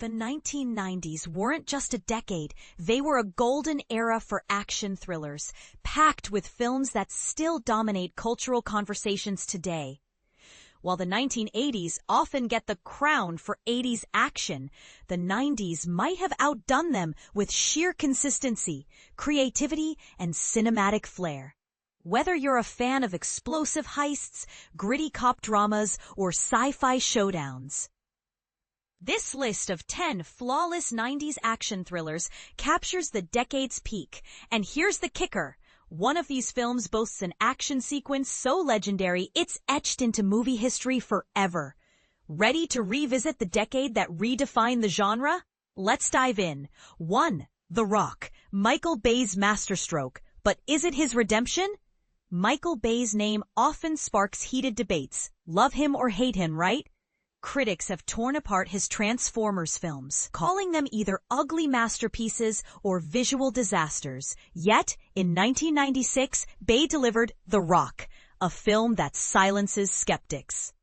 The 1990s weren't just a decade, they were a golden era for action thrillers, packed with films that still dominate cultural conversations today. While the 1980s often get the crown for 80s action, the 90s might have outdone them with sheer consistency, creativity, and cinematic flair. Whether you're a fan of explosive heists, gritty cop dramas, or sci-fi showdowns, this list of 10 flawless 90s action thrillers captures the decade's peak. And here's the kicker. One of these films boasts an action sequence so legendary it's etched into movie history forever. Ready to revisit the decade that redefined the genre? Let's dive in. 1. The Rock, Michael Bay's masterstroke. But is it his redemption? Michael Bay's name often sparks heated debates. Love him or hate him, right? Critics have torn apart his Transformers films, calling them either ugly masterpieces or visual disasters. Yet, in 1996, Bay delivered The Rock, a film that silences skeptics.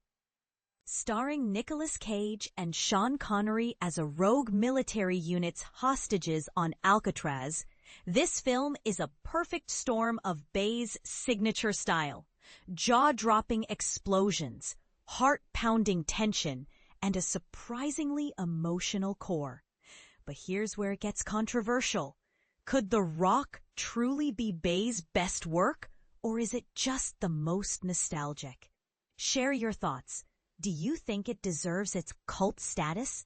Starring Nicolas Cage and Sean Connery as a rogue military unit's hostages on Alcatraz, this film is a perfect storm of Bay's signature style. Jaw-dropping explosions, heart-pounding tension, and a surprisingly emotional core. But here's where it gets controversial. Could The Rock truly be Bay's best work, or is it just the most nostalgic? Share your thoughts. Do you think it deserves its cult status?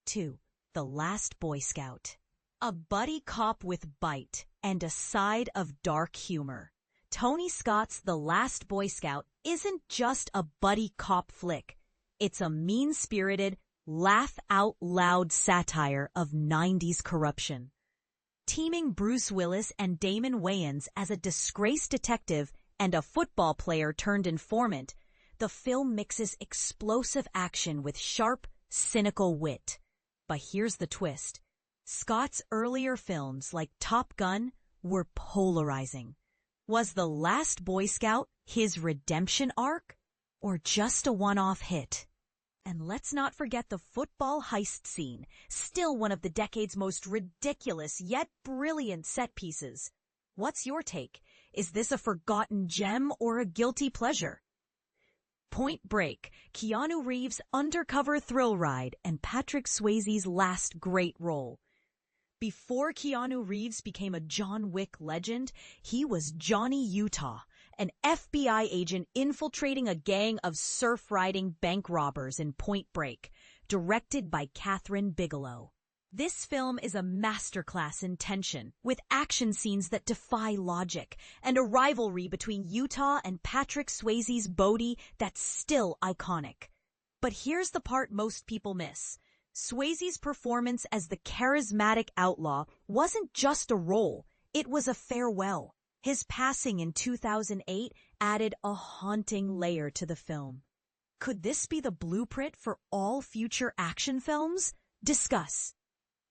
2. The Last Boy Scout. A buddy cop with bite and a side of dark humor. Tony Scott's The Last Boy Scout isn't just a buddy cop flick. It's a mean-spirited, laugh-out-loud satire of 90s corruption. Teaming Bruce Willis and Damon Wayans as a disgraced detective and a football player turned informant, the film mixes explosive action with sharp, cynical wit. But here's the twist. Scott's earlier films like Top Gun were polarizing. Was The Last Boy Scout his redemption arc, or just a one-off hit? And let's not forget the football heist scene, still one of the decade's most ridiculous yet brilliant set pieces. What's your take? Is this a forgotten gem or a guilty pleasure? Point Break, Keanu Reeves' undercover thrill ride, and Patrick Swayze's last great role. Before Keanu Reeves became a John Wick legend, he was Johnny Utah, an FBI agent infiltrating a gang of surf-riding bank robbers in Point Break, directed by Kathryn Bigelow. This film is a masterclass in tension, with action scenes that defy logic, and a rivalry between Utah and Patrick Swayze's Bodhi that's still iconic. But here's the part most people miss. Swayze's performance as the charismatic outlaw wasn't just a role, it was a farewell. His passing in 2008 added a haunting layer to the film. Could this be the blueprint for all future action films? Discuss.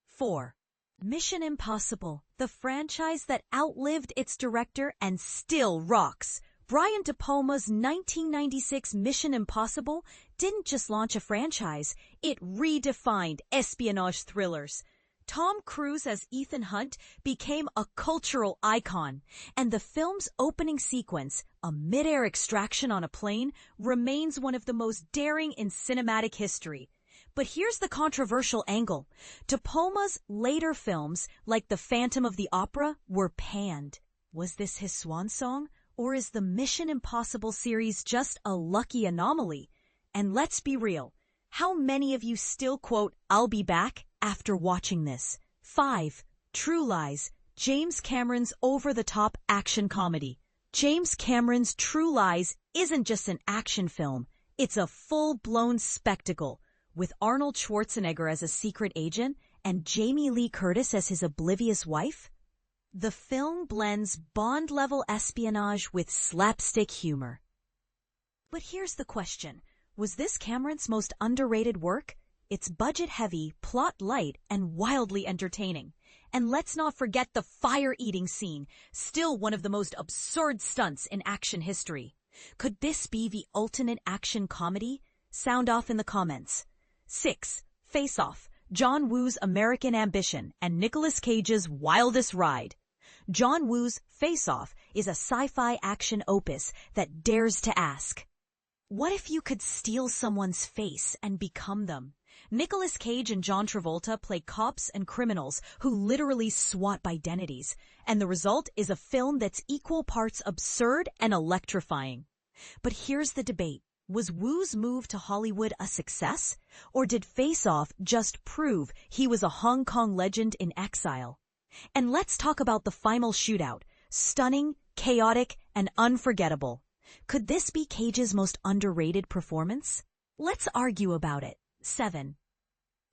4. Mission Impossible, the franchise that outlived its director and still rocks. Brian De Palma's 1996 Mission Impossible didn't just launch a franchise, it redefined espionage thrillers. Tom Cruise as Ethan Hunt became a cultural icon, and the film's opening sequence, a mid-air extraction on a plane, remains one of the most daring in cinematic history. But here's the controversial angle. De Palma's later films, like The Phantom of the Opera, were panned. Was this his swan song? Or is the Mission Impossible series just a lucky anomaly? And let's be real, how many of you still quote, "I'll be back," after watching this? 5. True Lies, James Cameron's over-the-top action comedy. James Cameron's True Lies isn't just an action film, it's a full-blown spectacle, with Arnold Schwarzenegger as a secret agent and Jamie Lee Curtis as his oblivious wife. The film blends Bond-level espionage with slapstick humor. But here's the question. Was this Cameron's most underrated work? It's budget-heavy, plot-light, and wildly entertaining. And let's not forget the fire-eating scene, still one of the most absurd stunts in action history. Could this be the ultimate action comedy? Sound off in the comments. 6. Face Off, John Woo's American Ambition and Nicolas Cage's Wildest Ride. John Woo's Face Off is a sci-fi action opus that dares to ask, what if you could steal someone's face and become them? Nicolas Cage and John Travolta play cops and criminals who literally swap identities, and the result is a film that's equal parts absurd and electrifying. But here's the debate. Was Woo's move to Hollywood a success? Or did Face Off just prove he was a Hong Kong legend in exile? And let's talk about the final shootout. Stunning, chaotic, and unforgettable. Could this be Cage's most underrated performance? Let's argue about it. 7.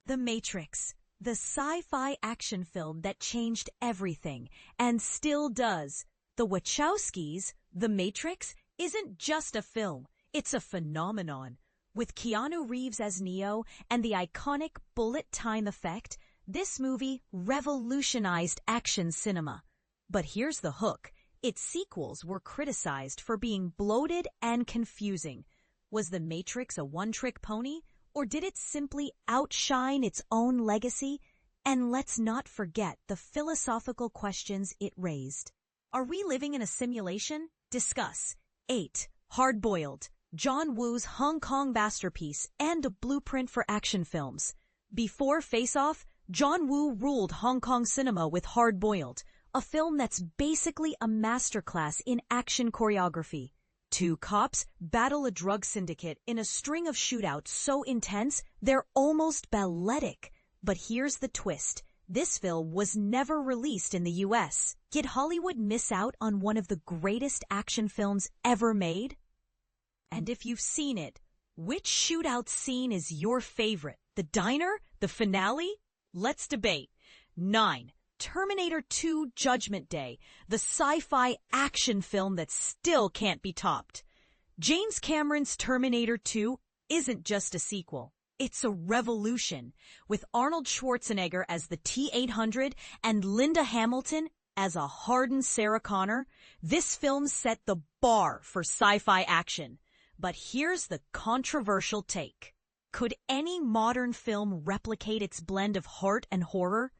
The Matrix. The sci-fi action film that changed everything, and still does. The Wachowskis' The Matrix isn't just a film, it's a phenomenon. With Keanu Reeves as Neo and the iconic bullet time effect, this movie revolutionized action cinema. But here's the hook. Its sequels were criticized for being bloated and confusing. Was The Matrix a one-trick pony, or did it simply outshine its own legacy? And let's not forget the philosophical questions it raised. Are we living in a simulation? Discuss. 8. Hard-Boiled. John Woo's Hong Kong masterpiece and a blueprint for action films. Before Face Off, John Woo ruled Hong Kong cinema with Hard-Boiled, a film that's basically a masterclass in action choreography. Two cops battle a drug syndicate in a string of shootouts so intense they're almost balletic. But here's the twist. This film was never released in the US. Did Hollywood miss out on one of the greatest action films ever made? And if you've seen it, which shootout scene is your favorite? The diner? The finale? Let's debate. 9. Terminator 2 Judgment Day, the sci-fi action film that still can't be topped. James Cameron's Terminator 2 isn't just a sequel. It's a revolution. With Arnold Schwarzenegger as the T-800 and Linda Hamilton as a hardened Sarah Connor, this film set the bar for sci-fi action. But here's the controversial take. Could any modern film replicate its blend of heart and horror?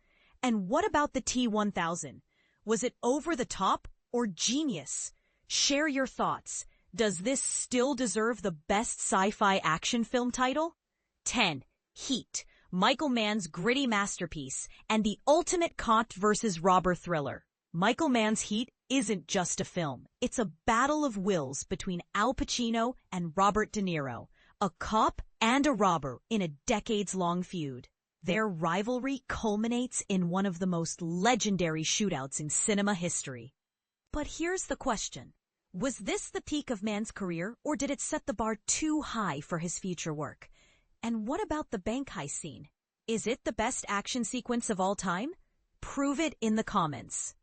And what about the T-1000? Was it over the top or genius? Share your thoughts. Does this still deserve the best sci-fi action film title? 10. Heat. Michael Mann's gritty masterpiece and the ultimate cop versus robber thriller. Michael Mann's Heat isn't just a film. It's a battle of wills between Al Pacino and Robert De Niro, a cop and a robber in a decades-long feud. Their rivalry culminates in one of the most legendary shootouts in cinema history. But here's the question. Was this the peak of Mann's career, or did it set the bar too high for his future work? And what about the bank heist scene? Is it the best action sequence of all time? Prove it in the comments.